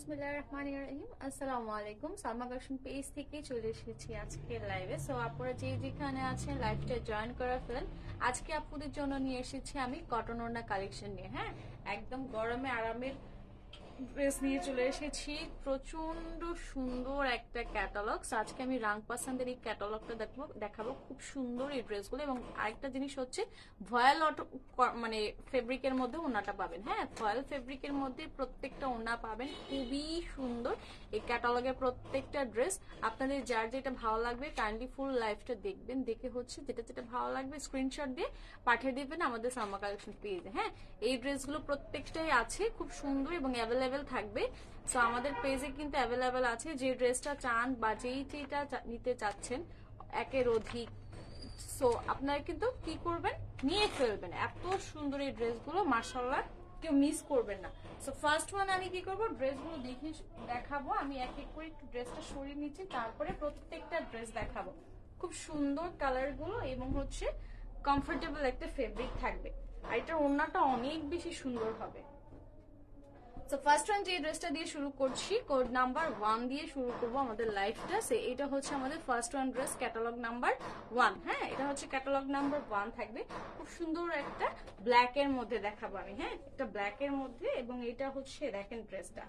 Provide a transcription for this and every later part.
বিসমিল্লাহির রহমানির রহিম। আসসালামু আলাইকুম। সালমা কালেকশন পেজ থেকে চলে এসেছি আজকে লাইভে। সো আপনারা যেখানে আছেন লাইভটা জয়েন করে ফেলেন। আজকে আপনাদের জন্য নিয়ে এসেছি আমি কটন ওড়না কালেকশন নিয়ে। হ্যাঁ, একদম গরমে আরামের ড্রেস নিয়ে চলে এসেছি। প্রচন্ড সুন্দর একটা ক্যাটালগ। আজকে আমি রাং পাসান্দের এই ক্যাটালগটা দেখাবো। খুব সুন্দর এই ড্রেসগুলো। এবং আরেকটা জিনিস হচ্ছে ভয়েল মানে ফেব্রিকের মধ্যে ওড়নাটা পাবেন। হ্যাঁ, ভয়েল ফেব্রিকের মধ্যে প্রত্যেকটা ওড়না পাবেন। খুবই সুন্দর এই ক্যাটালগের প্রত্যেকটা ড্রেস। আপনাদের যার যেটা ভালো লাগবে কাইন্ডলি ফুল লাইফটা দেখবেন, দেখে হচ্ছে যেটা যেটা ভালো লাগবে স্ক্রিনশট দিয়ে পাঠিয়ে দিবেন আমাদের সালমা কালেকশন পেজে। হ্যাঁ, এই ড্রেসগুলো প্রত্যেকটাই আছে, খুব সুন্দর এবং অ্যাভেলেবেল থাকবে। সো আমাদের পেজে কিন্তু অ্যাভেলেবেল আছে। যে ড্রেসটা চান বা যেইটা নিতে চাচ্ছেন একের অধিক, সো আপনারা কিন্তু কি করবেন, নিয়ে ফেলবেন। এত সুন্দর এই ড্রেসগুলো, মাশাআল্লাহ, কেউ মিস করবেন না। সো ফার্স্ট ওয়ান আমি কি করবো, ড্রেসগুলো দেখাবো। আমি এক এক করে একটু ড্রেসটা সরিয়ে নিচ্ছি, তারপরে প্রত্যেকটা ড্রেস দেখাবো। খুব সুন্দর কালারগুলো এবং হচ্ছে কমফোর্টেবল একটা ফেব্রিক থাকবে। আর এটার ওড়নাটা অনেক বেশি সুন্দর হবে। সো ফার্স্ট ওয়ান যে ড্রেসটা দিয়ে শুরু করছি, কোড নাম্বার 1 দিয়ে শুরু করব আমাদের লাইফটা। এটা হচ্ছে আমাদের first one dress, catalogue number 1। হ্যাঁ, এটা হচ্ছে ক্যাটালগ নাম্বার 1 থাকবে। খুব সুন্দর একটা ব্ল্যাক এর মধ্যে দেখাবো আমি। হ্যাঁ, একটা ব্ল্যাক এর মধ্যে, এবং এটা হচ্ছে দেখেন ড্রেসটা,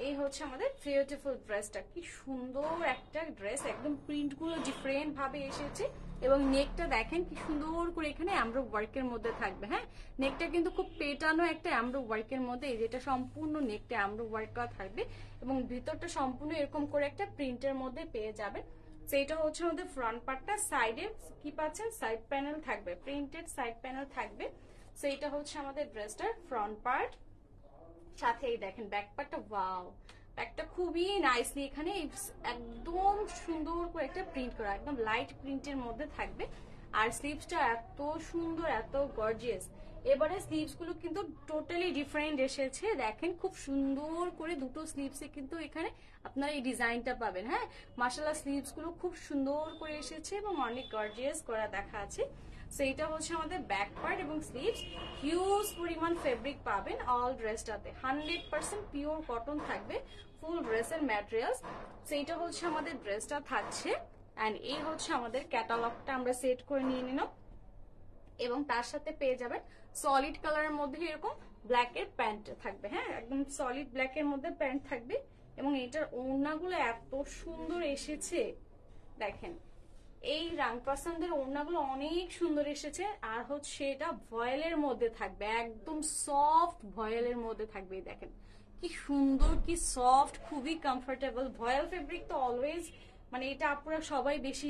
এই হচ্ছে আমাদের বিউটিফুল ড্রেসটা। কি সুন্দর একটা ড্রেস, একদম প্রিন্ট গুলো ডিফারেন্ট ভাবে এসেছে। এবং নেকটা দেখেন কি সুন্দর করে এখানে এমব্রো ওয়ার্কের মধ্যে থাকবে। হ্যাঁ, নেকটা কিন্তু খুব পেটানো একটা এমব্রো ওয়ার্কের মধ্যে, এই যেটা সম্পূর্ণ নেকটা এমব্রো ওয়ার্ক করা থাকবে এবং ভিতরটা সম্পূর্ণ এরকম করে একটা প্রিন্টের মধ্যে পেয়ে যাবেন। সেইটা হচ্ছে আমাদের ফ্রন্ট পার্টটা। সাইডে কি পাচ্ছেন, সাইড প্যানেল থাকবে, প্রিন্টেড সাইড প্যানেল থাকবে। সেইটা হচ্ছে আমাদের ড্রেসটার ফ্রন্ট পার্ট। সাথেই দেখেন ব্যাক পার্টটা, ওয়াও, ব্যাকটা খুবই নাইসলি এখানে একদম সুন্দর করে একটা প্রিন্ট করা, একদম লাইট প্রিন্টের মধ্যে থাকবে। আর স্লিভসটা এত সুন্দর, এত গর্জিয়াস। এবারে স্লিভস গুলো কিন্তু টোটালি ডিফারেন্ট এসেছে। দেখেন খুব সুন্দর করে দুটো স্লিভসে কিন্তু এখানে আপনারা এই ডিজাইনটা পাবেন। হ্যাঁ, মাশাআল্লাহ, স্লিভস গুলো খুব সুন্দর করে এসেছে এবং অনেক গর্জিয়াস করা দেখা আছে। সেইটা হচ্ছে আমাদের ব্যাক পার্ট এবং স্লিভস। হিউজ পরিমাণ ফেব্রিক পাবেন অল ড্রেসটাতে। 100% পিওর কটন থাকবে ফুল ড্রেসের ম্যাটেরিয়ালস। সেইটা হচ্ছে আমাদের ড্রেসটা থাকছে। অ্যান্ড এই হচ্ছে আমাদের ক্যাটালগটা আমরা সেট করে নিয়ে নিলাম। এবং তার সাথে পেয়ে যাবেন সলিড কালারের মধ্যে এরকম ব্ল্যাক এর প্যান্ট থাকবে। হ্যাঁ, একদম সলিড ব্ল্যাক এর মধ্যে প্যান্ট থাকবে। এবং এটার ওড়নাগুলো এত সুন্দর এসেছে দেখেন। এই রাং পছন্দের ওড়নাগুলো অনেক সুন্দর এসেছে। আর হচ্ছে এটা ভয়েলের মধ্যে থাকবে, একদম সফট ভয়েলের মধ্যে থাকবে। দেখেন কি সুন্দর, কি সফট, খুবই কমফোর্টেবল। ভয়েল ফেব্রিক তো অলওয়েজ মানে এটা আপনারা সবাই বেশি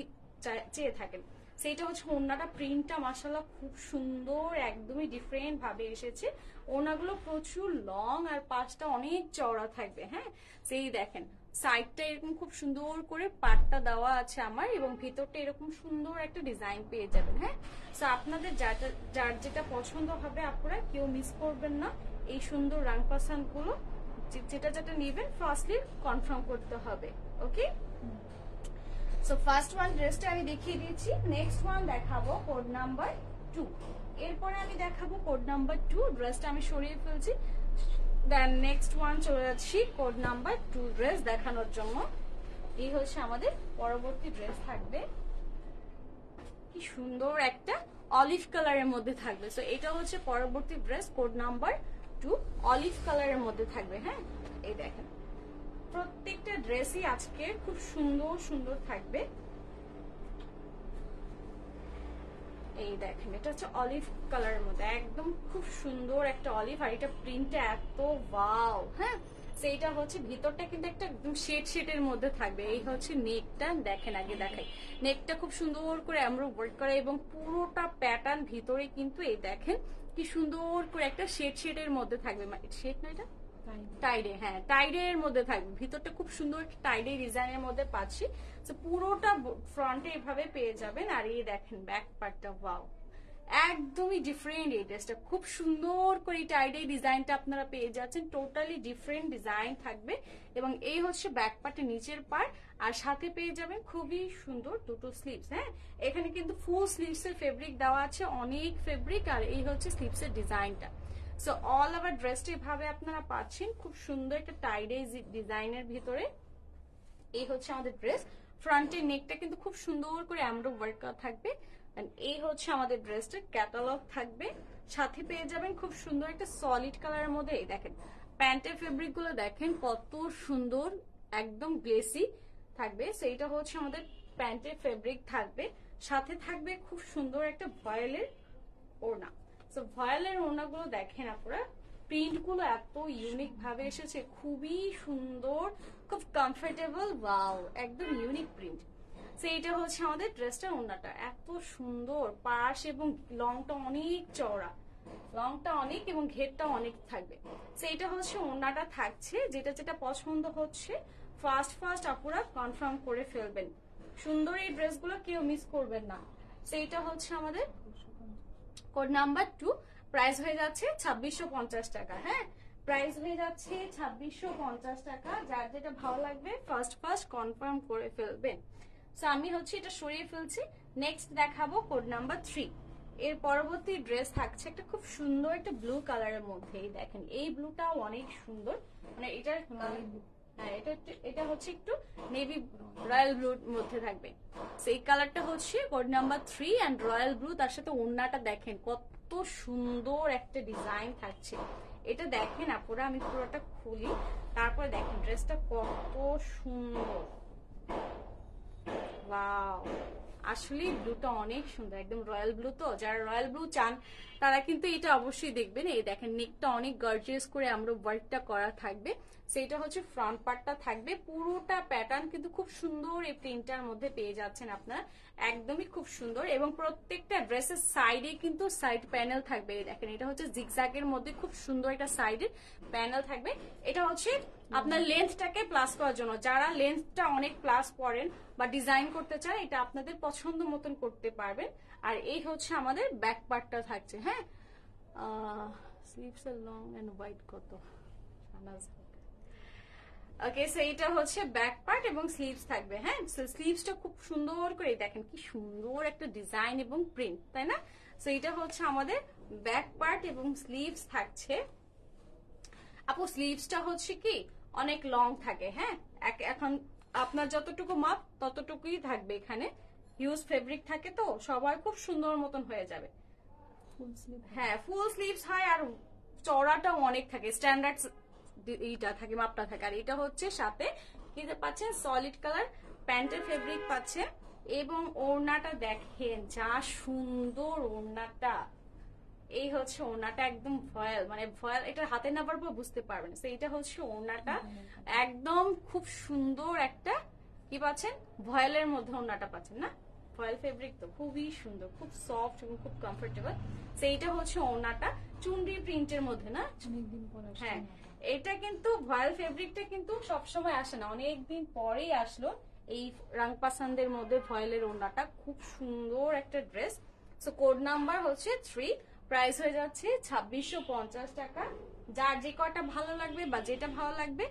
চেয়ে থাকেন। সেইটা হচ্ছে ওড়নাটা, প্রিন্টটা মাশাআল্লাহ খুব সুন্দর, একদমই ডিফারেন্ট ভাবে এসেছে। ওড়নাগুলো প্রচুর লং আর পাশটা অনেক চওড়া থাকবে। হ্যাঁ, সেই দেখেন সাইডটা এরকম খুব সুন্দর করে পাটটা দেওয়া আছে আমার, এবং ভিতরটা এরকম সুন্দর একটা ডিজাইন পেয়ে যাবেন। হ্যাঁ, তো আপনাদের যার যেটা পছন্দ হবে আপনারা কেউ মিস করবেন না। এই সুন্দর রাং পাসান গুলো যেটা যেটা নেবেন ফার্স্টলি কনফার্ম করতে হবে। ওকে, সো ফার্স্ট ওয়ান ড্রেসটা আমি দেখিয়ে দিয়েছি। নেক্সট ওয়ান দেখাবো কোড নাম্বার 2। এরপরে আমি দেখাবো কোড নাম্বার 2। ড্রেসটা আমি সরিয়ে ফেলছি। দেন নেক্সট ওয়ান চলে যাচ্ছি কোড নাম্বার 2 ড্রেস দেখানোর জন্য। এই হচ্ছে আমাদের পরবর্তী ড্রেস থাকবে। কি সুন্দর একটা অলিভ কালারের মধ্যে থাকবে। সো এটা হচ্ছে পরবর্তী ড্রেস, কোড নাম্বার 2, অলিভ কালারের মধ্যে থাকবে। হ্যাঁ, এই দেখেন প্রত্যেকটা ড্রেসই আজকে খুব সুন্দর সুন্দর থাকবে। এই দেখেন এটা হচ্ছে অলিভ কালারের মধ্যে, একদম খুব সুন্দর একটা অলিভ। আর এটা প্রিন্টটা এত ওয়াও। হ্যাঁ, সেইটা হচ্ছে ভিতরটা কিন্তু একটা একদম শেডের মধ্যে থাকবে। এই হচ্ছে নেকটা, দেখেন আগে দেখাই। নেকটা খুব সুন্দর করে আমরা ওয়ার্ক করা এবং পুরোটা প্যাটার্ন ভিতরে কিন্তু এই দেখেন কি সুন্দর করে একটা শেডের মধ্যে থাকবে। শেড না, এটা টাইডে। হ্যাঁ, টাইডের মধ্যে থাকবে। ভিতরটা খুব সুন্দর টাইডে ডিজাইনের মধ্যে পাচ্ছি। তো পুরোটা ফ্রন্টে এভাবে পেয়ে যাবেন। আর এই দেখেন ব্যাক পার্টটা, ওয়াও, একদমই ডিফারেন্ট। এই ড্রেসটা খুব সুন্দর করে টাইডে ডিজাইনটা আপনারা পেয়ে যাচ্ছেন। টোটালি ডিফারেন্ট ডিজাইন থাকবে। এবং এই হচ্ছে ব্যাক পার্টের নিচের পার্ট। আর সাথে পেয়ে যাবেন খুবই সুন্দর দুটো স্লিভস। হ্যাঁ, এখানে কিন্তু ফুল স্লিভস এর ফেব্রিক দেওয়া আছে, অনেক ফেব্রিক। আর এই হচ্ছে স্লিভস এর ডিজাইনটা। সো অল ওভার ড্রেসটা এভাবে আপনারা পাচ্ছেন, খুব সুন্দর একটা টাইডে ডিজাইনের ভিতরে। এই হচ্ছে আমাদের ড্রেস। ফ্রন্টের নেকটা কিন্তু খুব সুন্দর করে এমব্রো ওয়ার্ক করা থাকবে। এই হচ্ছে আমাদের ড্রেসটার ক্যাটালগ থাকবে, সাথে পেয়ে যাবেন খুব সুন্দর একটা সলিড কালারের মধ্যে। এই দেখেন প্যান্টের ফেব্রিক গুলো দেখেন কত সুন্দর, একদম গ্লেসি থাকবে। সেইটা হচ্ছে আমাদের প্যান্টের ফেব্রিক থাকবে, সাথে থাকবে খুব সুন্দর একটা ভয়েলের ওড়না। সো ভয়েলের ওড়নাগুলো দেখেন আপনারা, প্রিন্ট গুলো এত ইউনিক ভাবে এসেছে, খুবই সুন্দর, খুব কমফোর্টেবল, ওয়াও একদম ইউনিক প্রিন্ট। সো এইটা হচ্ছে আমাদের ড্রেসটার ওড়নাটা, এত সুন্দর, পাশ এবং লংটা অনেক চওড়া, লংটা অনেক এবং ঘেরটা অনেক থাকবে। সো এইটা হচ্ছে ওড়নাটা থাকছে। যেটা যেটা পছন্দ হচ্ছে ফার্স্ট আপুরা কনফার্ম করে ফেলবেন। সুন্দর এই ড্রেসগুলো কেউ মিস করবেন না। সো এইটা হচ্ছে আমাদের কোড নাম্বার 2, প্রাইস হয়ে যাচ্ছে 2650 টাকা। হ্যাঁ, প্রাইস হয়ে যাচ্ছে 2650 টাকা। যার যেটা ভালো লাগবে ফার্স্ট কনফার্ম করে ফেলবেন। সো আমি হচ্ছে এটা সরিয়ে ফেলছি। নেক্সট দেখাবো কোড নাম্বার 3। এর পরবর্তী ড্রেস থাকছে একটা খুব সুন্দর একটা ব্লু কালারের মধ্যে। এই দেখেন এই ব্লুটাও অনেক সুন্দর, মানে এটার হ্যাঁ এটা হচ্ছে একটু নেভি রয়্যাল ব্লুর মধ্যে থাকবে। সেই কালারটা হচ্ছে code number 3 and royal blue. তার সাথে ওড়নাটা দেখেন কত সুন্দর একটা ডিজাইন থাকছে। এটা দেখেন আপুরা, আমি পুরোটা খুলি, তারপরে দেখেন ড্রেসটা কত সুন্দর। ওয়াও, আসলে ব্লুটা অনেক সুন্দর, একদম রয়্যাল ব্লু। তো যারা রয়্যাল ব্লু চান তারা কিন্তু এটা অবশ্যই দেখবেন। এই দেখেন নেকটা অনেক গর্জিয়াস করে আমরা ওয়ার্কটা করা থাকবে। সেটা হচ্ছে ফ্রন্ট পার্টটা থাকবে, পুরোটা প্যাটার্ন কিন্তু খুব সুন্দর এই প্রিন্টটার মধ্যে পেয়ে যাচ্ছেন আপনারা, একদমই খুব সুন্দর। এবং প্রত্যেকটা ড্রেসের সাইডে কিন্তু সাইড প্যানেল থাকবে। এই দেখেন এটা হচ্ছে জিগজ্যাগের মধ্যে খুব সুন্দর একটা সাইডের প্যানেল থাকবে। এটা হচ্ছে আপনার লেন্থটাকে প্লাস করার জন্য, যারা লেন্থটা অনেক প্লাস করেন বা ডিজাইন করতে চান এটা আপনাদের পছন্দ মতন করতে পারবেন। আর এই হচ্ছে আমাদের ব্যাক পার্টটা থাকছে। হ্যাঁ, স্লিভস আর লং এন্ড হোয়াইট কত ওকে। সো এটা হচ্ছে ব্যাক পার্ট এবং স্লিভস থাকবে। হ্যাঁ, স্লিভসটা খুব সুন্দর করে দেখেন কি সুন্দর একটা ডিজাইন এবং প্রিন্ট, তাই না? সো এটা হচ্ছে আমাদের ব্যাক পার্ট এবং স্লিভস থাকছে। আপু স্লিভসটা হচ্ছে কি অনেক লং থাকে। হ্যাঁ, এখন আপনার যতটুকু মাপ ততটুকুই থাকবে। এখানে হিউজ ফেব্রিক থাকে তো সবার খুব সুন্দর মতন হয়ে যাবে। হ্যাঁ, ফুল স্লিভস হয় আর চওড়াটাও অনেক থাকে, স্ট্যান্ডার্ড এইটা থাকে, মাপটা থাকে। আর এটা হচ্ছে সাথে কি পাচ্ছেন সলিড কালার প্যান্টের ফেব্রিক পাচ্ছে। এবং ওড়নাটা দেখেন যা সুন্দর ওড়নাটা, এই হচ্ছে ওড়নাটা একদম ভয়েল, মানে ভয়েল, এটা হাতে না পারবো বুঝতে পারবেন। তো এটা হচ্ছে ওড়নাটা, একদম খুব সুন্দর একটা কি পাচ্ছেন ভয়েলের মধ্যে ওড়নাটা পাচ্ছেন না, ভয়েল ফেব্রিক তো খুবই সুন্দর, খুব সফট এবং খুব কমফোর্টেবল। তো এইটা হচ্ছে ওড়নাটা চুনরি প্রিন্টের মধ্যে না। হ্যাঁ, এটা কিন্তু ভয়েল ফেব্রিকটা কিন্তু সবসময় আসে না, অনেকদিন পরেই আসলো এই রাংপাসান্দের মধ্যে ভয়েলের ওড়নাটা। খুব সুন্দর একটা ড্রেস। সো কোড নাম্বার হচ্ছে 3, প্রাইস হয়ে যাচ্ছে 2650 টাকা। যার যে কটা ভালো লাগবে বা যেটা ভালো লাগবে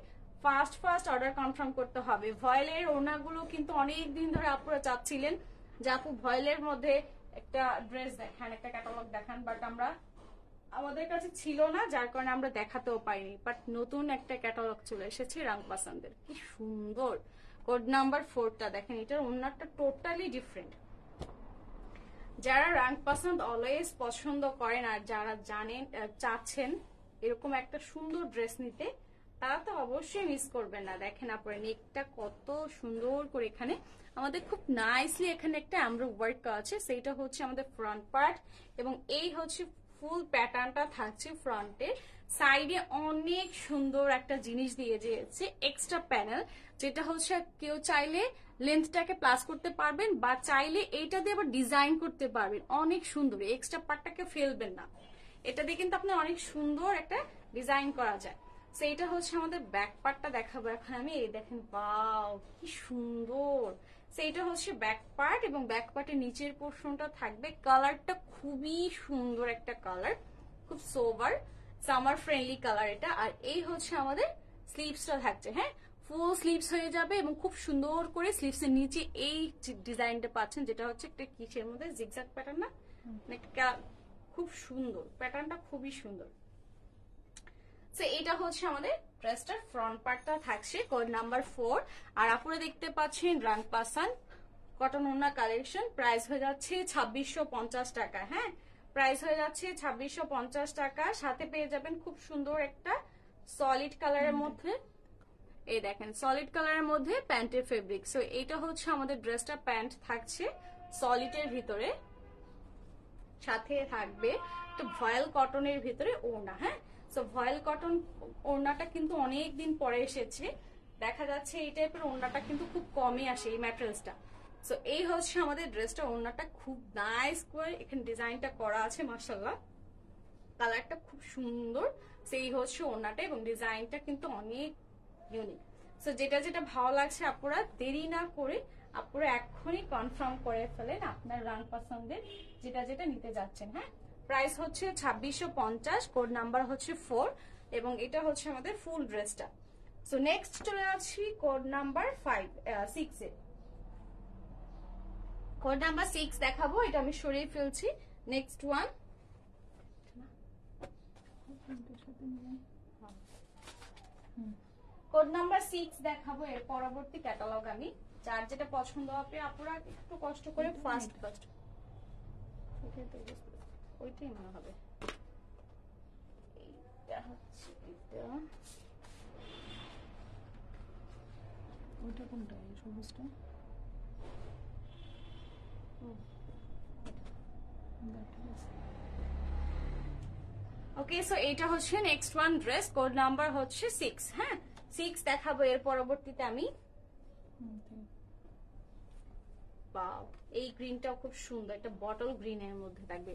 ফার্স্ট অর্ডার কনফার্ম করতে হবে। ভয়েলের ওড়নাগুলো কিন্তু অনেক দিন ধরে আপনারা চাচ্ছিলেন যে আপু ভয়েলের মধ্যে একটা ড্রেস দেখান, একটা ক্যাটালগ দেখান, বাট আমাদের কাছে ছিল না, যার কারণে আমরা দেখাতেও পাইনি। বাট নতুন একটা ক্যাটালগ চলে এসেছে রাংপাসান্দের, কি সুন্দর। কোড নাম্বার 4টা দেখেন, এটার ওড়নাটা টোটালি ডিফারেন্ট। যারা রাংপাসান্দ অলওয়েজ পছন্দ করেন আর যারা জানেন চাচ্ছেন এরকম একটা সুন্দর ড্রেস নিতে, তারা তো অবশ্যই মিস করবেন না। দেখেন আপনার নেকটা কত সুন্দর করে, এখানে আমাদের খুব নাইসলি এখানে একটা আমরা ওয়ার্ক করা আছে। সেইটা হচ্ছে আমাদের ফ্রন্ট পার্ট এবং এই হচ্ছে ফুল প্যাটার্নটা থাকছে ফ্রন্টে। সাইডে অনেক সুন্দর একটা জিনিস দিয়ে দিয়েছে এক্সট্রা প্যানেল, যেটা হচ্ছে কেউ চাইলে লেন্থটাকে প্লাস করতে পারবেন বা চাইলে এইটা দিয়ে আবার ডিজাইন করতে পারবেন। অনেক সুন্দর, এক্সট্রা পার্টটাকে ফেলবেন না, এটা দিয়ে কিন্তু আপনি অনেক সুন্দর একটা ডিজাইন করা যায়। সো এইটা হচ্ছে আমাদের ব্যাক পার্টটা দেখাবো এখন আমি। এই দেখেন ওয়াও কি সুন্দর। সো এটা হচ্ছে ব্যাক পার্ট এবং ব্যাক পার্টের নিচের পোর্শনটা থাকবে। কালারটা খুবই সুন্দর একটা কালার, খুব সোবার সামার ফ্রেন্ডলি কালার এটা। আর এই হচ্ছে আমাদের স্লিভসটা থাকছে। হ্যাঁ, ফুল স্লিভস হয়ে যাবে এবং খুব সুন্দর করে স্লিভস এর নিচে এই ডিজাইনটা পাচ্ছেন, যেটা হচ্ছে একটা কিসের মধ্যে জিগজ্যাগ প্যাটার্ন না, খুব সুন্দর প্যাটার্নটা, খুবই সুন্দর। তো এটা হচ্ছে আমাদের ড্রেসটার ফ্রন্ট পার্টটা থাকছে কোড নাম্বার 4। আর আপুরা দেখতে পাচ্ছেন রাং পাসান কটন ওড়না কালেকশন, প্রাইস হয়ে যাচ্ছে 2650 টাকা। হ্যাঁ, প্রাইস হয়ে যাচ্ছে 2650 টাকা। সাথে পেয়ে যাবেন খুব সুন্দর একটা সলিড কালারের মধ্যে, এই দেখেন সলিড কালারের মধ্যে প্যান্টের ফেব্রিক। সো এটা হচ্ছে আমাদের ড্রেসটা, প্যান্ট থাকছে সলিডের ভিতরে, সাথে থাকবে তো ভয়েল কটনের ভিতরে ওড়না। হ্যাঁ, সো ভয়েল কটন ওড়নাটা কিন্তু অনেক দিন পরে এসেছে, দেখা যাচ্ছে এই টাইপের ওড়নাটা কিন্তু খুব কমই আসে এই ম্যাটেরিয়ালসটা। সো এই হচ্ছে আমাদের ড্রেসটা, ওড়নাটা খুব নাইস করে এখানে ডিজাইনটা করা আছে, মাশাআল্লাহ কালারটা খুব সুন্দর। সেই হচ্ছে ওড়নাটা এবং ডিজাইনটা কিন্তু অনেক ইউনিক। সো যেটা যেটা ভালো লাগছে আপুরা দেরি না করে আপুরা এখনই কনফার্ম করে ফেলেন আপনার রাং পছন্দের যেটা যেটা নিতে যাচ্ছেন। হ্যাঁ, প্রাইস হচ্ছে 2650, কোড নাম্বার হচ্ছে 4 এবং এটা হচ্ছে আমাদের ফুল ড্রেসটা। সো নেক্সট চলে যাচ্ছি কোড নাম্বার 6 এ। কোড নাম্বার 6 দেখাবো, এটা আমি সরিয়ে ফেলছি। নেক্সট ওয়ান কোড নাম্বার 6 দেখাবো, এর পরবর্তী ক্যাটালগ আমি, যার যেটা পছন্দ হবে আপুরা একটু কষ্ট করে ফার্স্ট ওইটাই মনে হবে। এইটা হচ্ছে এটা, ওইটা কোনটা? এই সবুজটা? ওকে। সো এইটা হচ্ছে next one dress, code number হচ্ছে 6। হ্যাঁ, 6 দেখাবো এর পরবর্তীতে আমি। বাও, এই গ্রিনটাও খুব সুন্দর, একটা বটল গ্রিনের মধ্যে থাকবে।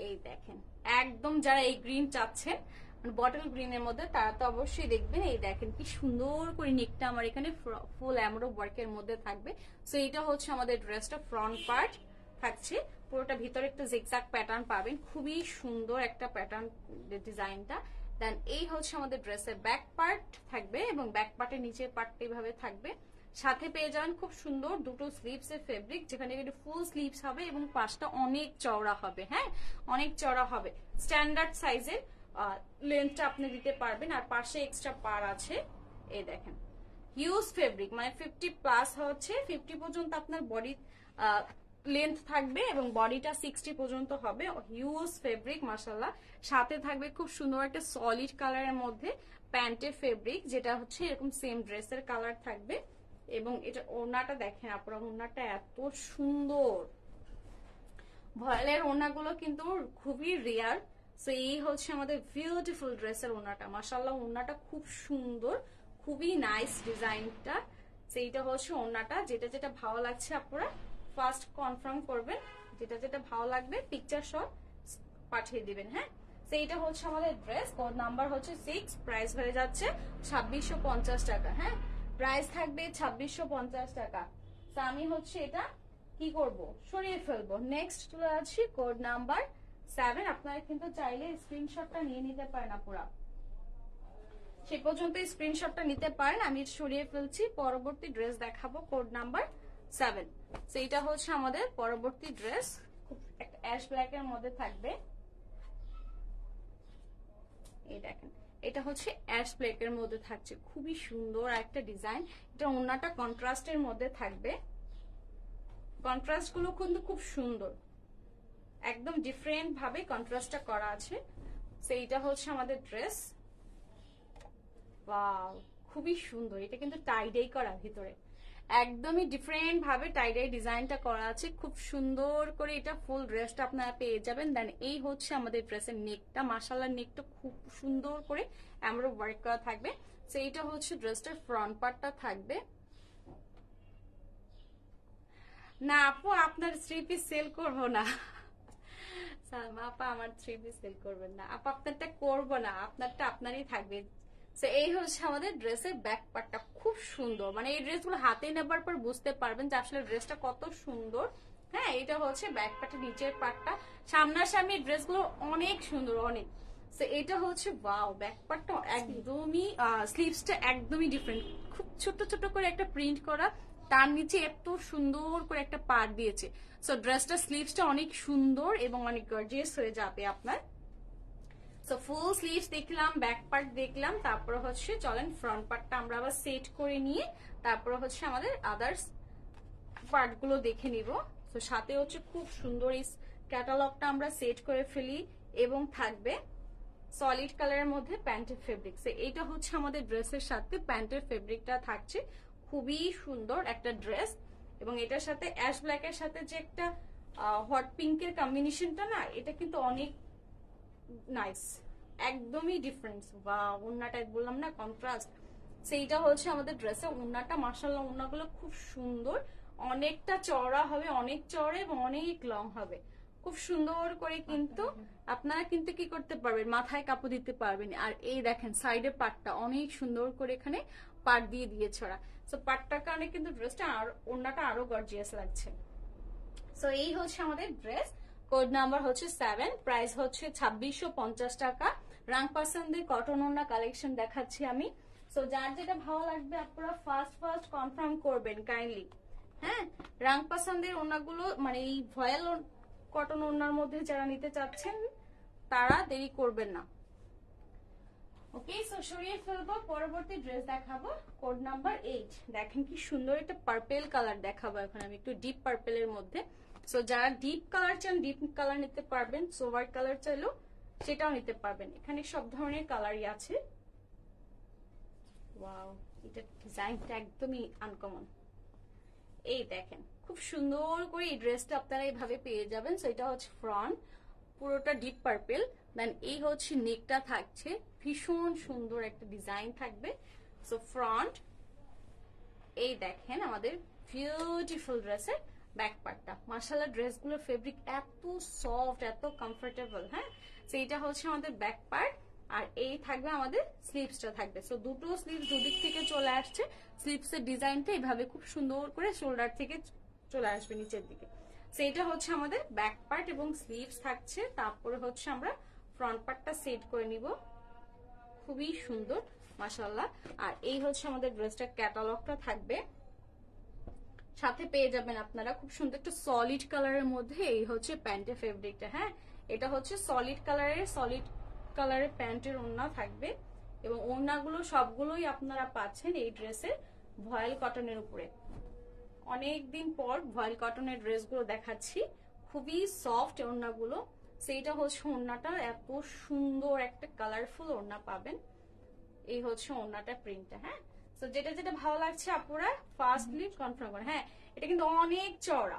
এই দেখেন, একদম যারা এই গ্রিন চাচ্ছেন বটল গ্রিনের মধ্যে তারা তো অবশ্যই দেখবেন। এই দেখেন কি সুন্দর করে নেকটা আমার এখানে ফুল এমব্রো ওয়ার্কের মধ্যে থাকবে। সো এটা হচ্ছে আমাদের ড্রেসটা ফ্রন্ট পার্ট থাকছে, পুরোটা ভিতরে একটা জিগজ্যাগ প্যাটার্ন পাবেন, খুবই সুন্দর একটা প্যাটার্ন ডিজাইনটা। দেন এই হচ্ছে আমাদের ড্রেসের ব্যাক পার্ট থাকবে এবং ব্যাক পার্টের নিচের পার্টটা এইভাবে থাকবে। সাথে পেয়ে যাবেন খুব সুন্দর দুটো স্লিভস এর ফেব্রিক, যেখানে কিন্তু ফুল স্লিভস হবে এবং পাশটা অনেক চওড়া হবে। হ্যাঁ, অনেক চওড়া হবে, স্ট্যান্ডার্ড সাইজের লেন্থটা আপনি দিতে পারবেন। আর পাশে এক্সট্রা পার আছে, এই দেখেন হিউজ ফেব্রিক, মানে 50+ হচ্ছে 50 পর্যন্ত আপনার বডি লেন্থ থাকবে এবং বডিটা 60 পর্যন্ত হবে। হিউজ ফেব্রিক মাশাআল্লাহ। সাথে থাকবে খুব সুন্দর একটা সলিড কালারের মধ্যে প্যান্টের ফেব্রিক, যেটা হচ্ছে এরকম সেম ড্রেসের কালার থাকবে। এবং এটা ওড়নাটা দেখেন আপনারা, ওড়নাটা এত সুন্দর, ভয়েলের ওড়নাগুলো কিন্তু খুবই রেয়ার। সো এই হচ্ছে আমাদের বিউটিফুল ড্রেসের ওড়নাটা, মাশাআল্লাহ ওড়নাটা খুব সুন্দর, খুবই নাইস ডিজাইনটা। সেইটা হচ্ছে ওড়নাটা, যেটা যেটা ভালো লাগছে আপনারা ফার্স্ট কনফার্ম করবেন, যেটা যেটা ভালো লাগবে পিকচার সহ পাঠিয়ে দিবেন। হ্যাঁ, সেইটা হচ্ছে আমাদের ড্রেস, কোড নাম্বার হচ্ছে 6, প্রাইস হয়ে যাচ্ছে 2650 টাকা। হ্যাঁ, প্রাইস থাকবে 2650 টাকা। তো আমি হচ্ছে এটা কি করব, সরিয়ে ফেলবো। নেক্সট চলে যাচ্ছি কোড নাম্বার 7। আপনারা কিন্তু চাইলে স্ক্রিনশটটা নিয়ে নিতে পারেন আপুরা, সে পর্যন্ত স্ক্রিনশটটা নিতে পারেন। আমি সরিয়ে ফেলছি, পরবর্তী ড্রেস দেখাবো কোড নাম্বার 7। সেইটা হচ্ছে আমাদের পরবর্তী ড্রেস, খুব একটা অ্যাশ ব্ল্যাক এর মধ্যে থাকবে। এই দেখেন, এটা হচ্ছে অ্যাশ ব্ল্যাক এর মধ্যে থাকছে, খুবই সুন্দর একটা ডিজাইন। এটা ওড়নাটা কন্ট্রাস্টের মধ্যে থাকবে, কন্ট্রাস্ট গুলো কিন্তু খুব সুন্দর, একদম ডিফারেন্ট ভাবে কন্ট্রাস্টটা করা আছে। সেইটা হচ্ছে আমাদের ড্রেস। ওয়াও, খুবই সুন্দর, এটা কিন্তু টাইডাই করা ভিতরে, একদমই ডিফারেন্ট ভাবে টাইডাই ডিজাইনটা করা আছে, খুব সুন্দর করে এটা ফুল ড্রেসটা আপনারা পেয়ে যাবেন। দেন এই হচ্ছে আমাদের ড্রেসের নেকটা, মাশাআল্লাহ নেকটা খুব সুন্দর করে আমরা ওয়ার্ক করা থাকবে। সো এইটা হচ্ছে ড্রেসটার ফ্রন্ট পার্টটা থাকবে। না আপু, আপনার 3 পিস সেল করবো না সালমা আপা, আমার 3 পিস সেল করবেন না আপা, আপনারটা করবো না, আপনারটা আপনারই থাকবে। সো এই হচ্ছে আমাদের ড্রেসের ব্যাক পার্টটা, খুব সুন্দর, মানে এই ড্রেসগুলো হাতে নেবার পর বুঝতে পারবেন যে আসলে ড্রেসটা কত সুন্দর। হ্যাঁ, এটা হচ্ছে ব্যাক পার্টের নিচের পার্টটা, সামনাসামনি ড্রেসগুলো অনেক সুন্দর, অনেক। সো এটা হচ্ছে ওয়াও, ব্যাক পার্টটা একদমই, স্লিভসটা একদমই ডিফারেন্ট, খুব ছোট ছোট করে একটা প্রিন্ট করা, তার নিচে এত সুন্দর করে একটা পার্ট দিয়েছে। সো ড্রেসটা স্লিভসটা অনেক সুন্দর এবং অনেক গর্জিয়াস হয়ে যাবে আপনার। সো ফুল স্লিভস দেখলাম, ব্যাক পার্ট দেখলাম, তারপর হচ্ছে চলেন ফ্রন্ট পার্টটা আমরা আবার সেট করে নিয়ে তারপর হচ্ছে আমাদের আদার্স পার্ট গুলো দেখে নিব। তো সাথে হচ্ছে খুব সুন্দর এই ক্যাটালগটা আমরা সেট করে ফেলি এবং থাকবে সলিড কালারের মধ্যে প্যান্টের ফেব্রিক। এইটা হচ্ছে আমাদের ড্রেসের সাথে প্যান্টের ফেব্রিকটা থাকছে, খুবই সুন্দর একটা ড্রেস। এবং এটার সাথে অ্যাশ ব্ল্যাকের সাথে যে একটা হট পিঙ্কের কম্বিনেশনটা না, এটা কিন্তু অনেক নাইস, একদমই ডিফারেন্স। বা ওড়নাটা বললাম না কন্ট্রাস্ট, সেইটা হচ্ছে আমাদের ড্রেসে ওড়নাটা। মাশাআল্লাহ ওড়নাগুলো খুব সুন্দর, অনেকটা চওড়া হবে, অনেক চওড়া এবং অনেক লং হবে, খুব সুন্দর করে কিন্তু আপনারা কিন্তু কি করতে পারবেন, মাথায় কাপড় দিতে পারবেন। আর এই দেখেন সাইডে পাটটা অনেক সুন্দর করে এখানে পাট দিয়ে দিয়েছে ওরা। সো পাটটার কারণে কিন্তু ড্রেসটা আর ওড়নাটা আরো গর্জিয়াস লাগছে। সো এই হচ্ছে আমাদের ড্রেস, কোড নাম্বার হচ্ছে 7, প্রাইস হচ্ছে 2650 টাকা। রাং পাসান্দের কটন ওড়না কালেকশন দেখাচ্ছি আমি। সো যার যেটা ভালো লাগবে আপনারা ফার্স্ট কনফার্ম করবেন কাইন্ডলি। হ্যাঁ, রাং পাসান্দের ওড়নাগুলো মানে এই ভয়েল কটন ওড়নার মধ্যে যারা নিতে চাচ্ছেন তারা দেরি করবেন না। ওকে, সো সরিয়ে ফেলবো, পরবর্তী ড্রেস দেখাবো কোড নাম্বার 8। দেখেন কি সুন্দর একটা পার্পেল কালার দেখাবো এখন আমি, একটু ডিপ পার্পেলের মধ্যে। সো যারা ডিপ কালার চান ডিপ কালার নিতে পারবেন, সোভার কালার চাইলেও সেটাও নিতে পারবেন। এখানে সব ধরনের কালারই আছে। ওয়াও, এটা ডিজাইনটা একদমই আনকমন। এই দেখেন খুব সুন্দর করে এই ড্রেসটা আপনারা এইভাবে পেয়ে যাবেন। সো এটা হচ্ছে ফ্রন্ট, পুরোটা ডিপ পার্পেল, দেন এই হচ্ছে নেকটা থাকছে, ভীষণ সুন্দর একটা ডিজাইন থাকবে। সো ফ্রন্ট, এই দেখেন আমাদের বিউটিফুল ড্রেসের ব্যাক পার্টটা। মাশাআল্লাহ ড্রেসগুলোর ফেব্রিক এত সফট, এত কমফোর্টেবল। হ্যাঁ, সো এটা হচ্ছে আমাদের ব্যাক পার্ট, আর এই থাকবে আমাদের স্লিভসটা থাকবে। সো দুটো স্লিভস দুদিক থেকে চলে আসছে, স্লিভসের ডিজাইনটা এইভাবে খুব সুন্দর করে শোল্ডার থেকে চলে আসবে নিচের দিকে। সো এটা হচ্ছে আমাদের ব্যাক পার্ট এবং স্লিভস থাকছে। তারপরে হচ্ছে আমরা ফ্রন্ট পার্টটা সেট করে নিব, খুবই সুন্দর মাশাআল্লাহ। আর এই হচ্ছে আমাদের ড্রেসটার ক্যাটালগটা থাকবে, সাথে পেয়ে যাবেন আপনারা খুব সুন্দর একটা সলিড কালারের মধ্যে। এই হচ্ছে প্যান্টের ফেব্রিকটা। হ্যাঁ, এটা হচ্ছে সলিড কালারের প্যান্টের ওড়না থাকবে এবং ওড়নাগুলো সবগুলোই আপনারা পাচ্ছেন এই ড্রেসের ভয়েল কটনের উপরে। অনেকদিন পর ভয়েল কটনের ড্রেসগুলো দেখাচ্ছি, খুবই সফট ওড়নাগুলো। সেইটা হচ্ছে ওড়নাটা, এত সুন্দর একটা কালারফুল ওড়না পাবেন। এই হচ্ছে ওড়নাটা প্রিন্টটা। হ্যাঁ, তো যেটা যেটা ভালো লাগছে আপনারা ফার্স্টলি কনফার্ম করেন। হ্যাঁ, এটা কিন্তু অনেক চওড়া,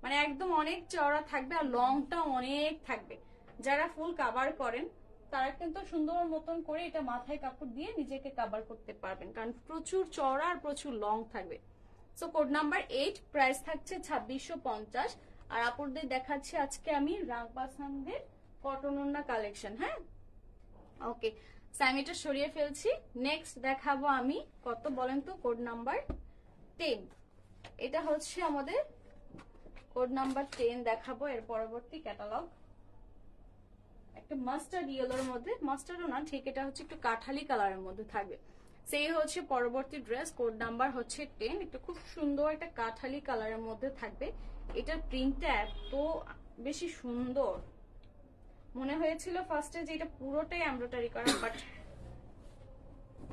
মানে একদম অনেক চওড়া থাকবে আর লংটা অনেক থাকবে। যারা ফুল কাভার করেন তারা কিন্তু সুন্দর মতন করে এটা মাথায় কাপড় দিয়ে নিজেকে কাভার করতে পারবেন, কারণ প্রচুর চওড়া আর প্রচুর লং থাকবে। সো কোড নাম্বার 8, প্রাইস থাকছে 2650। আর আপুদের দেখাচ্ছি আজকে আমি রাং পাসান্দের কটন ওড়না কালেকশন। হ্যাঁ, ওকে, আমি এটা সরিয়ে ফেলছি। নেক্সট দেখাবো আমি কত বলেন তো, কোড নাম্বার 10। এটা হচ্ছে আমাদের কোড নাম্বার 10 দেখাবো। এর পরবর্তী ক্যাটালগ একটা মাস্টার্ড ইয়েলোর মধ্যে, মাস্টার্ডও না ঠিক, এটা হচ্ছে একটু কাঠালি কালারের মধ্যে থাকবে। সেই হচ্ছে পরবর্তী ড্রেস, কোড নাম্বার হচ্ছে 10। এটা খুব সুন্দর একটা কাঠালি কালারের মধ্যে থাকবে। এটার প্রিন্টটা এত বেশি সুন্দর, মনে হয়েছিল ফার্স্টে যে এটা পুরোটাই এমব্রয়ডারি করা, বাট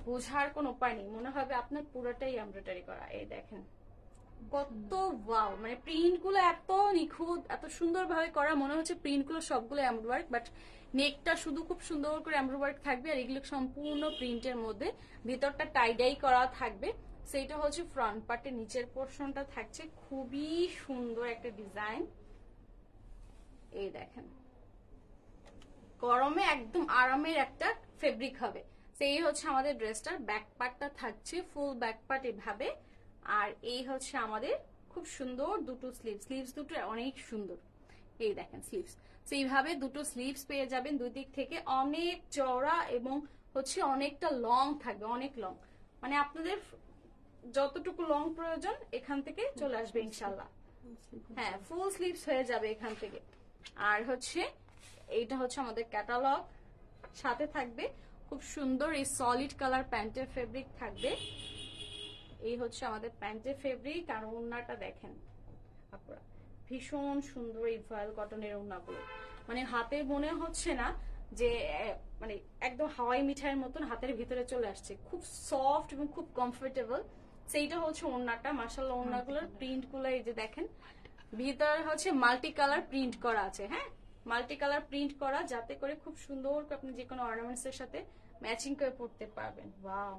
বোঝার কোনো উপায় নেই, মনে হবে আপনার পুরোটাই এমব্রয়ডারি করা। এই দেখেন কত ওয়াও, মানে প্রিন্ট গুলো এত নিখুঁত, এত সুন্দর ভাবে করা, মনে হচ্ছে প্রিন্ট গুলো সবগুলো এমব্রয়ডারি, বাট নেকটা শুধু খুব সুন্দর করে এমব্রয়ডারি থাকবে আর এগুলো সম্পূর্ণ প্রিন্টের মধ্যে, ভিতরটা টাইডাই করা থাকবে। সেইটা হচ্ছে ফ্রন্ট পার্টের নিচের পোর্শনটা থাকছে, খুবই সুন্দর একটা ডিজাইন। এই দেখেন গরমে একদম আরামের একটা ফেব্রিক হবে। সেই হচ্ছে আমাদের ড্রেসটার ব্যাক পার্টটা থাকছে, ফুল ব্যাক পার্ট এভাবে। আর এই হচ্ছে আমাদের খুব সুন্দর দুটো স্লিভস দুটো অনেক সুন্দর। এই দেখেন স্লিভস, সেইভাবে দুটো স্লিভস পেয়ে যাবেন, দুই দিক থেকে অনেক চওড়া এবং হচ্ছে অনেকটা লং থাকবে, অনেক লং, মানে আপনাদের যতটুকু লং প্রয়োজন এখান থেকে চলে আসবে ইনশাল্লাহ। হ্যাঁ, ফুল স্লিভস হয়ে যাবে এখান থেকে। আর হচ্ছে এইটা হচ্ছে আমাদের ক্যাটালগ, সাথে থাকবে খুব সুন্দর এই সলিড কালার প্যান্টের ফেব্রিক থাকবে। এই হচ্ছে আমাদের প্যান্টের ফেব্রিক। আর ওড়নাটা দেখেন আপনারা, ভীষণ সুন্দর এই ভয়েল কটনের ওড়নাগুলো, মানে হাতে মনে হচ্ছে না যে মানে একদম হাওয়াই মিঠাইয়ের মতন হাতের ভিতরে চলে আসছে, খুব সফট এবং খুব কমফোর্টেবল। সেইটা হচ্ছে ওড়নাটা, মাশাআল্লাহ ওড়নাগুলোর প্রিন্ট গুলো এই যে দেখেন, ভিতরে হচ্ছে মাল্টি কালার প্রিন্ট করা আছে। হ্যাঁ, মাল্টি কালার প্রিন্ট করা, যাতে করে খুব সুন্দর আপনি যে কোনো অর্নামেন্টস এর সাথে ম্যাচিং করে পরতে পারবেন। ওয়াও,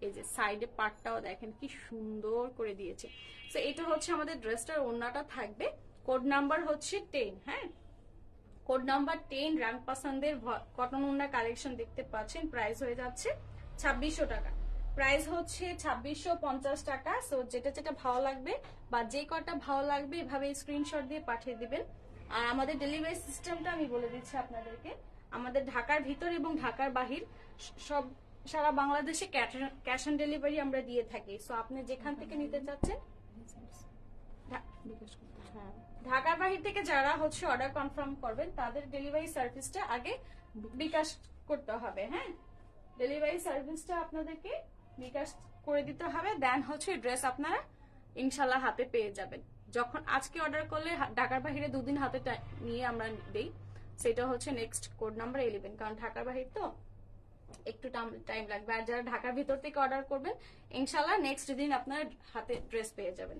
এই যে সাইডে পার্টটাও দেখেন কি সুন্দর করে দিয়েছে। তো এটা হচ্ছে আমাদের ড্রেসটার ওড়নাটা থাকবে। কোড নাম্বার হচ্ছে 10। হ্যাঁ, কোড নাম্বার 10 রাং পাসান্দের কটন ওড়না কালেকশন দেখতে পাচ্ছেন। প্রাইস হয়ে যাচ্ছে 2600 টাকা। প্রাইস হচ্ছে 2650 টাকা। সো যেটা যেটা ভালো লাগবে বা যে কটা ভালো লাগবে এভাবে স্ক্রিনশট দিয়ে পাঠিয়ে দিবেন। আর আমাদের ডেলিভারি সিস্টেমটা আমি বলে দিচ্ছি আপনাদেরকে। আমাদের ঢাকার ভিতর এবং ঢাকার বাহির সব সারা বাংলাদেশে ক্যাশ অন ডেলিভারি আমরা দিয়ে থাকি। সো আপনি যেখান থেকে নিতে চাচ্ছেন, হ্যাঁ, ঢাকার বাহির থেকে যারা হচ্ছে অর্ডার কনফার্ম করবেন তাদের ডেলিভারি সার্ভিসটা আগে বিকাশ করতে হবে। হ্যাঁ, ডেলিভারি সার্ভিসটা আপনাদেরকে বিকাশ করে দিতে হবে, দেন হচ্ছে ড্রেস আপনারা ইনশাল্লাহ হাতে পেয়ে যাবেন। যখন আজকে অর্ডার করলে ঢাকার বাহিরে 2 দিন হাতে নিয়ে আমরা দেই, সেটা হচ্ছে নেক্সট কোড নাম্বার 11, কারণ ঢাকার বাহির তো একটু টাইম লাগবে। আর যারা ঢাকার ভিতর থেকে অর্ডার করবেন ইনশাল্লাহ নেক্সট দিন আপনার হাতে ড্রেস পেয়ে যাবেন।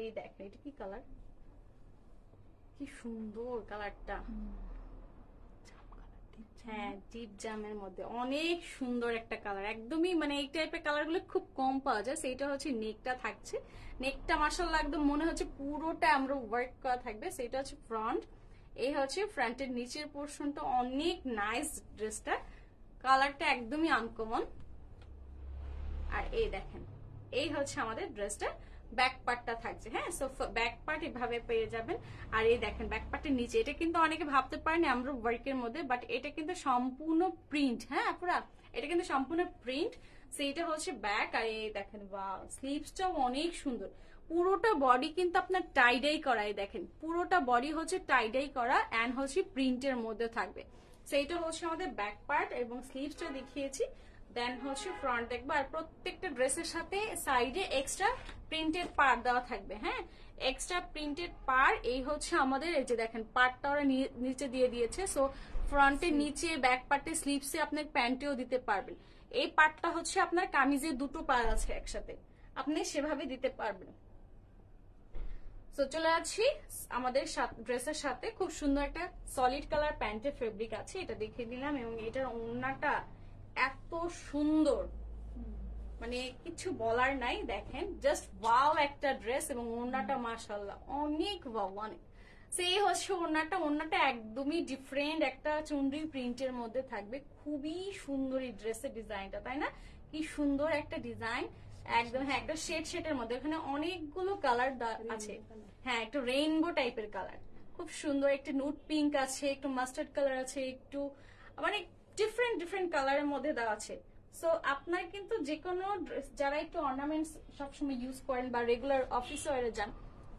এই দেখেন এটা কি কালার, কি সুন্দর কালারটা। হ্যাঁ, ডিপ জামের মধ্যে অনেক সুন্দর একটা কালার, একদমই মানে এই টাইপের কালার গুলো খুব কম পাওয়া যায়। সেটা হচ্ছে নেকটা থাকছে, নেকটা মাশাআল্লাহ একদম মনে হচ্ছে পুরোটা আমরা ওয়ার্ক করা থাকবে। সেটা হচ্ছে ফ্রন্ট, এই হচ্ছে ফ্রন্টের নিচের পোর্শনটা অনেক নাইস। ড্রেসটা কালারটা একদমই আনকমন। আর এই দেখেন, এই হচ্ছে আমাদের ড্রেসটা ব্যাক পার্টটা থাকছে। হ্যাঁ, সো ব্যাক পার্ট এভাবে পেয়ে যাবেন। আর এই দেখেন ব্যাক পার্টের নিচে, এটা কিন্তু অনেকে ভাবতে পারেন আমরা ওয়ার্কের মধ্যে, বাট এটা কিন্তু সম্পূর্ণ প্রিন্ট। হ্যাঁ পুরা এটা কিন্তু সম্পূর্ণ প্রিন্ট। সেইটা হচ্ছে ব্যাক। আর এই দেখেন ওয়াও, স্লিভসটাও অনেক সুন্দর। পুরোটা বডি কিন্তু আপনার টাইডাই করা, এই দেখেন পুরোটা বডি হচ্ছে টাইডাই করা এন্ড হচ্ছে প্রিন্টের মধ্যে থাকবে। সেইটা হচ্ছে আমাদের ব্যাক পার্ট এবং স্লিভসটা দেখিয়েছি। দেন হচ্ছে ফ্রন্ট দেখবো। আর প্রত্যেকটা ড্রেসের সাথে সাইডে এক্সট্রা প্রিন্টেড পার দেওয়া থাকবে। হ্যাঁ, এক্সট্রা প্রিন্টেড পার। এই হচ্ছে আমাদের এই যে দেখেন পার্টটা ওরা নিচে দিয়ে দিয়েছে। সো ফ্রন্টের নিচে, ব্যাক পার্টে, স্লিভসে আপনার প্যান্টেও দিতে পারবেন। এই পার্টটা হচ্ছে আপনার কামিজের দুটো পার আছে একসাথে, আপনি সেভাবে দিতে পারবেন। সো চলে যাচ্ছি আমাদের ড্রেসের সাথে খুব সুন্দর একটা সলিড কালার প্যান্টের ফেব্রিক আছে, এটা দেখিয়ে দিলাম। এবং এটার ওড়নাটা এত সুন্দর, মানে কিছু বলার নাই। দেখেন জাস্ট ওয়াও একটা ড্রেস, এবং ওড়নাটা মাশাআল্লাহ অনেক ওয়াও অনেক। সেই হচ্ছে ওড়নাটা, ওড়নাটা একদমই ডিফারেন্ট একটা চুনরি প্রিন্টের মধ্যে থাকবে। খুবই সুন্দর এই ড্রেসের ডিজাইনটা, তাই না? কি সুন্দর একটা ডিজাইন, একদম। হ্যাঁ, একটা শেডের মধ্যে, এখানে অনেকগুলো কালার আছে। হ্যাঁ, একটু রেইনবো টাইপের কালার, খুব সুন্দর। একটা নুট পিঙ্ক আছে, একটু মাস্টার্ড কালার আছে, একটু মানে ডিফারেন্ট কালারের মধ্যে দেওয়া আছে। সো আপনার কিন্তু যে কোনো যারা একটু অর্নামেন্টস সবসময় ইউজ করেন বা রেগুলার অফিসে যান,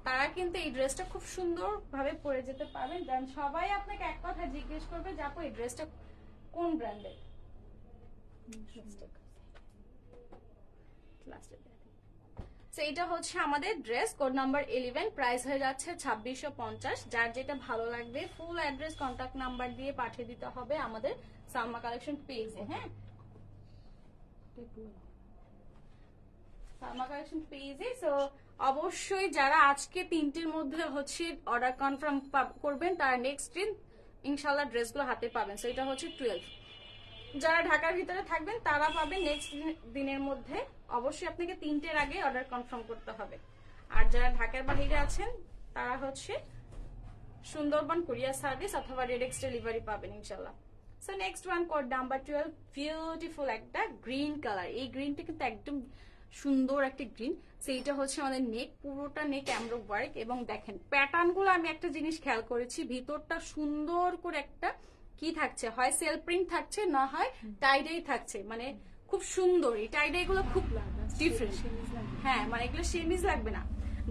তারা কিন্তু এই ড্রেসটা খুব সুন্দর ভাবে পরে যেতে পারবেন। দেন সবাই আপনাকে এক কথা জিজ্ঞেস করবে যে আপু এই ড্রেসটা কোন ব্র্যান্ডের। এইটা হচ্ছে আমাদের ড্রেস কোড নাম্বার 11। প্রাইস হয়ে যাচ্ছে 2650। যার যেটা ভালো লাগবে ফুল অ্যাড্রেস কন্ট্যাক্ট নাম্বার দিয়ে পাঠিয়ে দিতে হবে আমাদের সালমা কালেকশন পেজে। হ্যাঁ, সালমা কালেকশন পেজে। সো অবশ্যই যারা আজকে 3টের মধ্যে হচ্ছে অর্ডার কনফার্ম করবেন, তারা নেক্সট দিন ইনশাল্লাহ ড্রেসগুলো হাতে পাবেন। সো এটা হচ্ছে 12। যারা ঢাকার ভিতরে থাকবেন তারা পাবেন নেক্সট দিনের মধ্যে। অবশ্যই আপনাকে 3টের আগে অর্ডার কনফার্ম করতে হবে। আর যারা ঢাকার বাইরে আছেন তারা হচ্ছে সুন্দরবন কুরিয়ার সার্ভিস অথবা রেডেক্স ডেলিভারি পাবেন ইনশাল্লাহ। So next one code number 12, beautiful একটা গ্রিন কালার। এই গ্রিনটা কিন্তু একদম সুন্দর একটা গ্রিন। সেইটা হচ্ছে আমাদের নেক, পুরোটা নেক এমব্রো ওয়ার্ক। এবং দেখেন প্যাটার্ন গুলো, আমি একটা জিনিস খেয়াল করেছি, ভিতরটা সুন্দর করে একটা কি থাকছে, হয় সেলফ প্রিন্ট থাকছে, না হয় টাইডাই থাকছে। মানে খুব সুন্দর এই টাইডাই গুলো, খুব ডিফারেন্ট। হ্যাঁ, মানে এগুলো সেমিজ লাগবে না।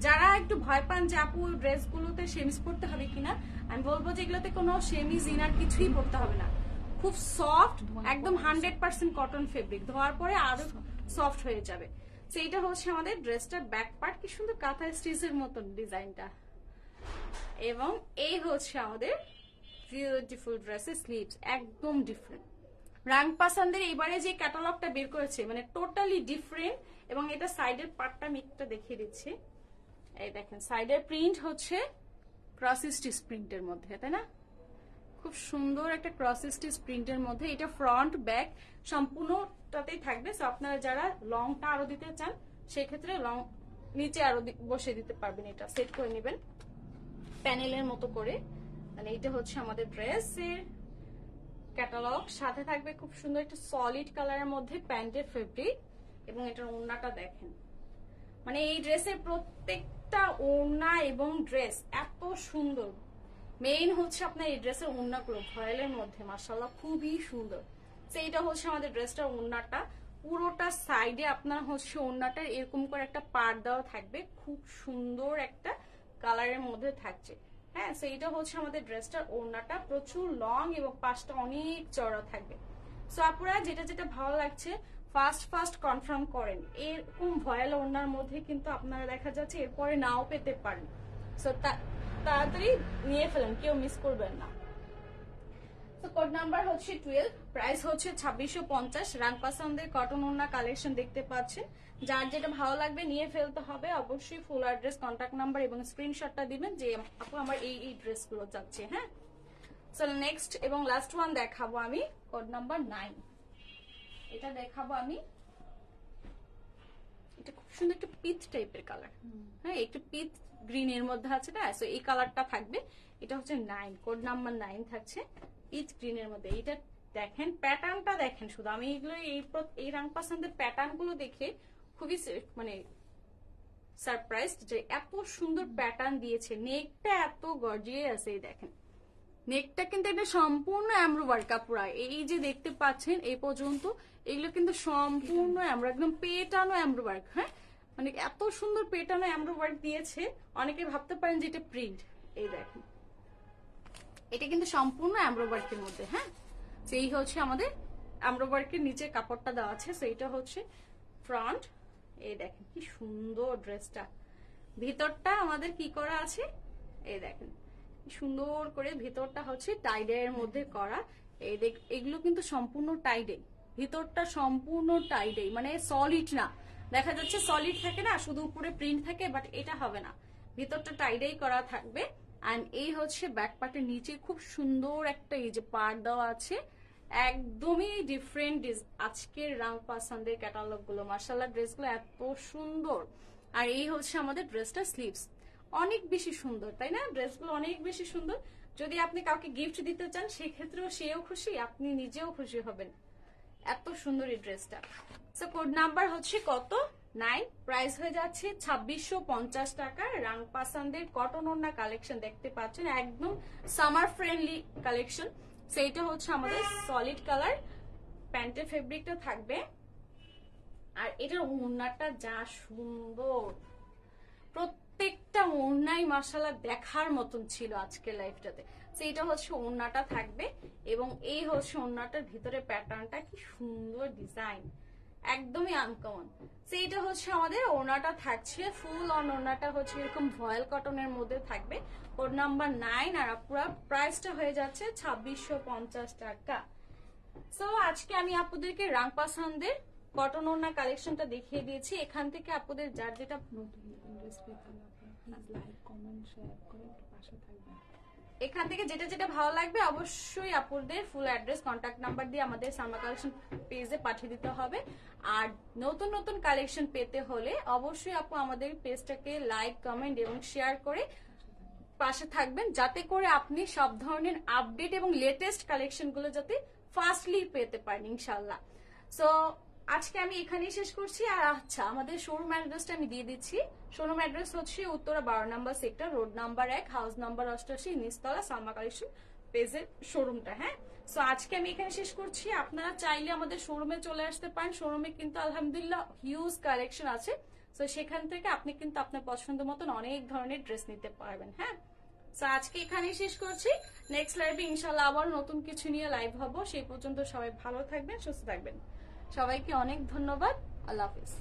যারা একটু ভয় পান যে আপু ড্রেস গুলোতে সেমিজ পড়তে হবে কিনা, আমি বলবো যে এগুলোতে কোনো সেমিজ ইনার কিছুই পড়তে হবে না। খুব সফট, একদম 100% কটন ফেব্রিক, ধোয়ার পরে আরো সফট হয়ে যাবে। সেইটা হচ্ছে আমাদের ড্রেসটার ব্যাক পার্ট, কি সুন্দর কাঁথা স্টিচের মতন ডিজাইনটা। এবং এই হচ্ছে আমাদের বিউটিফুল ড্রেসের স্লিভস একদম ডিফারেন্ট। রাং পাসানদের এবারে যে ক্যাটালগটা বের করেছে মানে টোটালি ডিফারেন্ট। এবং এটা সাইডের পার্টটা আমি একটা দেখিয়ে দিচ্ছি। এই দেখেন সাইডের প্রিন্ট হচ্ছে ক্রস স্টিচ প্রিন্টের মধ্যে, তাই না? খুব সুন্দর একটা ক্রস স্টিচ প্রিন্টের মধ্যে। এটা ফ্রন্ট ব্যাক সম্পূর্ণটাতেই থাকবে। সো আপনারা যারা লংটা আরো দিতে চান সেক্ষেত্রে লং নিচে আরো বসে দিতে পারবেন, এটা সেট করে নেবেন প্যানেলের মতো করে। মানে এটা হচ্ছে আমাদের ড্রেসের ক্যাটালগ। সাথে থাকবে খুব সুন্দর একটা সলিড কালারের মধ্যে প্যান্টের ফেব্রিক এবং এটার ওড়নাটা দেখেন। মানে এই ড্রেসের প্রত্যেকটা ওড়না এবং ড্রেস এত সুন্দর। মেইন হচ্ছে আপনার এই ড্রেসের ওড়নাগুলো ভয়েলের মধ্যে মাশাআল্লাহ খুবই সুন্দর। তো এটা হচ্ছে আমাদের ড্রেসটার ওড়নাটা। পুরোটা সাইডে আপনার হচ্ছে ওড়নাটার এরকম করে একটা পাড় দেওয়া থাকবে, খুব সুন্দর একটা কালারের মধ্যে থাকছে। হ্যাঁ, সো এটা হচ্ছে আমাদের ড্রেসটার ওড়নাটা, প্রচুর লং এবং পাশটা অনেক চড়া থাকবে। সো আপনারা যেটা যেটা ভালো লাগছে ফার্স্ট কনফার্ম করেন। এরকম ভয়েল ওড়নার মধ্যে কিন্তু আপনারা দেখা যাচ্ছে এরপরে নাও পেতে পারেন। সো তাড়াতাড়ি নিয়ে ফেলেন, কেউ মিস করবেন না। তো কোড নাম্বার হচ্ছে 12, প্রাইস হচ্ছে 2650। রাং পাসানদের কটন ওড়না কালেকশন দেখতে পাচ্ছেন। যার যেটা ভালো লাগবে নিয়ে ফেলতে হবে। অবশ্যই ফুল অ্যাড্রেস, কন্ট্যাক্ট নাম্বার এবং স্ক্রিনশটটা দিবেন যে আপু আমার এই ড্রেসগুলো যাচ্ছে। হ্যাঁ, সো নেক্সট এবং লাস্ট ওয়ান দেখাবো আমি কোড নাম্বার 9। এটা দেখাবো আমি, এটা খুব সুন্দর একটা পিচ টাইপের কালার। হ্যাঁ, একটু পিচ গ্রিন এর মধ্যে আছে না, সো এই কালারটা থাকবে। এটা হচ্ছে 9, কোড নাম্বার 9 থাকছে পিচ গ্রিন এর মধ্যে। এটা দেখেন প্যাটার্নটা দেখেন শুধু। আমি এগুলো এই রাং পাসানদের প্যাটার্ন গুলো দেখে খুবই মানে সারপ্রাইজ যে এত সুন্দর প্যাটার্ন দিয়েছে। নেকটা এত গর্জিয়াস, এই দেখেন নেকটা কিন্তু এটা সম্পূর্ণ এমব্রো ওয়ার্ক পুরা। এই যে দেখতে পাচ্ছেন এই পর্যন্ত এগুলো কিন্তু সম্পূর্ণ এমব্রো, একদম পেটানো এমব্রো ওয়ার্ক। হ্যাঁ, মানে এত সুন্দর পেটানো এমব্রো ওয়ার্ক দিয়েছে। অনেকে ভাবতে পারেন যে এটা প্রিন্ট, এই দেখেন এটা কিন্তু সম্পূর্ণ এমব্রো ওয়ার্কের মধ্যে। হ্যাঁ, সেই হচ্ছে আমাদের এমব্রো ওয়ার্কের নিচে কাপড়টা দেওয়া আছে। সেইটা হচ্ছে ফ্রন্ট। এই দেখেন কি সুন্দর ড্রেসটা। ভিতরটা আমাদের কি করা আছে এই দেখেন সুন্দর করে। ভিতরটা হচ্ছে টাইডে এর মধ্যে করা। এই এগুলো কিন্তু সম্পূর্ণ টাইডে, ভিতরটা সম্পূর্ণ টাইডে, মানে সলিড না। দেখা যাচ্ছে সলিড থাকে না, শুধু উপরে প্রিন্ট থাকে, বাট এটা হবে না, ভিতরটা টাইডেই করা থাকবে। এন্ড এই হচ্ছে ব্যাক পার্টের নিচে খুব সুন্দর একটা এই যে পাড় দেওয়া আছে। একদমই ডিফারেন্ট আজকের রাং পাসানদের ক্যাটালগ গুলো। মাশাআল্লাহ ড্রেসগুলো এত সুন্দর। আর এই হচ্ছে আমাদের ড্রেসটা স্লিভস, অনেক বেশি সুন্দর, তাই না? ড্রেসগুলো অনেক বেশি সুন্দর। যদি আপনি কাউকে গিফট দিতে চান সেক্ষেত্রেও সেও খুশি, আপনি নিজেও খুশি হবেন। এত সুন্দর এই ড্রেসটা। সো কোড নাম্বার হচ্ছে কত? 9, প্রাইস হয়ে যাচ্ছে 2650 টাকা। রাং পাসানদের কটন ওড়না কালেকশন দেখতে পাচ্ছেন, একদম সামার ফ্রেন্ডলি কালেকশন। সেইটা হচ্ছে আমাদের সলিড কালার, প্যান্টের ফেব্রিকটা থাকবে। আর এটার ওড়নাটা যা সুন্দর, প্রত্যেকটা ওড়নাই মাশাআল্লাহ দেখার মতন ছিল আজকের লাইফটাতে। সেইটা হচ্ছে ওড়নাটা থাকবে এবং এই হচ্ছে ওড়নাটার ভিতরে প্যাটার্নটা, কি সুন্দর ডিজাইন, একদমই আনকমন। সেইটা হচ্ছে আমাদের ওড়নাটা থাকছে ফুল অন। ওড়নাটা হচ্ছে এরকম ভয়েল কটনের মধ্যে থাকবে। কোড নাম্বার 9 আর পুরো প্রাইসটা হয়ে যাচ্ছে 2650 টাকা। সো আজকে আমি আপনাদেরকে রাং পাসানদের কটন ওড়না কালেকশনটা দেখিয়ে দিয়েছি। এখান থেকে আপনাদের যার যেটা এখান থেকে যেটা যেটা ভালো লাগবে অবশ্যই আপনাদের ফুল অ্যাড্রেস, কন্ট্যাক্ট নাম্বার দিয়ে আমাদের সালমা কালেকশন পেজে পাঠিয়ে দিতে হবে। আর নতুন নতুন কালেকশন পেতে হলে অবশ্যই আপু আমাদের পেজটাকে লাইক, কমেন্ট এবং শেয়ার করে পাশে থাকবেন, যাতে করে আপনি সব ধরনের আপডেট এবং লেটেস্ট কালেকশন গুলো যাতে ফাস্টলি পেতে পারেন ইনশাল্লাহ। সো আজকে আমি এখানেই শেষ করছি। আর আচ্ছা, আমাদের শোরুম অ্যাড্রেসটা আমি দিয়ে দিচ্ছি। শোরুম অ্যাড্রেস হচ্ছে Uttara 12 number sector, road number 1, house number 88, নিচতলা, সালমা কালেকশন পেজের শোরুমটা। হ্যাঁ, সো আজকে আমি এখানে শেষ করছি। আপনারা চাইলে আমাদের শোরুমে চলে আসতে পারেন। শোরুমে কিন্তু আলহামদুলিল্লাহ হিউজ কালেকশন আছে। সো সেখান থেকে আপনি কিন্তু আপনার পছন্দ মতন অনেক ধরনের ড্রেস নিতে পারবেন। হ্যাঁ, সো আজকে এখানেই শেষ করছি। নেক্সট লাইভে ইনশাল্লাহ আবার নতুন কিছু নিয়ে লাইভ হবো। সেই পর্যন্ত সবাই ভালো থাকবেন, সুস্থ থাকবেন। সবাইকে অনেক ধন্যবাদ। আল্লাহ হাফিজ।